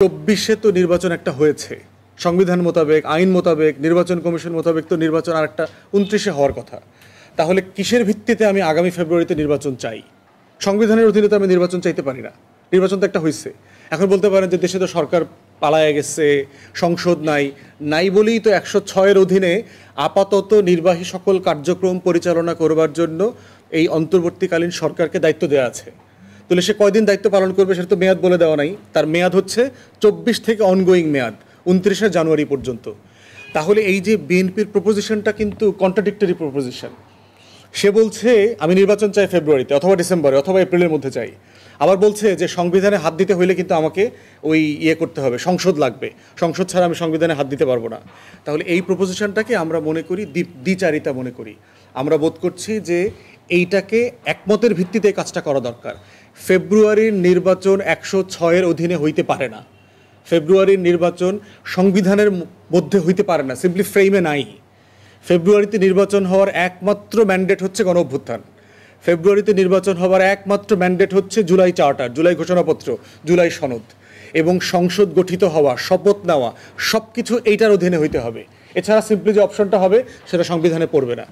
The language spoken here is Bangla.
24-এ তো নির্বাচন একটা হয়েছে, সংবিধান মোতাবেক, আইন মোতাবেক, নির্বাচন কমিশন মোতাবেক তো নির্বাচন আর একটা 29-এ হওয়ার কথা। তাহলে কিসের ভিত্তিতে আমি আগামী ফেব্রুয়ারিতে নির্বাচন চাই? সংবিধানের অধীনে তো আমি নির্বাচন চাইতে পারি না। নির্বাচন তো একটা হয়েছে। এখন বলতে পারেন যে দেশে তো সরকার পালায়ে গেছে, সংসদ নাই বলেই তো 106-এর অধীনে আপাতত নির্বাহী সকল কার্যক্রম পরিচালনা করবার জন্য এই অন্তর্বর্তীকালীন সরকারকে দায়িত্ব দেওয়া আছে। তাহলে সে কয়দিন দায়িত্ব পালন করবে সেটা তো মেয়াদ বলে দেওয়া নাই। তার মেয়াদ হচ্ছে 24 থেকে অনগোয়িং মেয়াদ 29শে জানুয়ারি পর্যন্ত। তাহলে এই যে বিএনপির প্রপোজিশনটা কিন্তু কন্ট্রাডিক্টরি প্রপোজিশন। সে বলছে আমি নির্বাচন চাই ফেব্রুয়ারিতে অথবা ডিসেম্বরে অথবা এপ্রিলের মধ্যে চাই, আবার বলছে যে সংবিধানে হাত দিতে হইলে কিন্তু আমাকে ওই করতে হবে, সংসদ লাগবে, সংসদ ছাড়া আমি সংবিধানে হাত দিতে পারবো না। তাহলে এই প্রপোজিশনটাকে আমরা মনে করি দ্বিচারিতা মনে করি। আমরা বোধ করছি যে এইটাকে একমতের ভিত্তিতে কাজটা করা দরকার। ফেব্রুয়ারির নির্বাচন 106-এর অধীনে হইতে পারে না। ফেব্রুয়ারির নির্বাচন সংবিধানের মধ্যে হইতে পারে না, সিম্পলি ফ্রেমে নাই। ফেব্রুয়ারিতে নির্বাচন হওয়ার একমাত্র ম্যান্ডেট হচ্ছে গণঅভ্যুত্থান। ফেব্রুয়ারিতে নির্বাচন হওয়ার একমাত্র ম্যান্ডেট হচ্ছে জুলাই চার্টার, জুলাই ঘোষণাপত্র, জুলাই সনদ এবং সংসদ গঠিত হওয়া, শপথ নেওয়া, সব কিছু এইটার অধীনে হইতে হবে। এছাড়া সিম্পলি যে অপশনটা হবে সেটা সংবিধানে পড়বে না।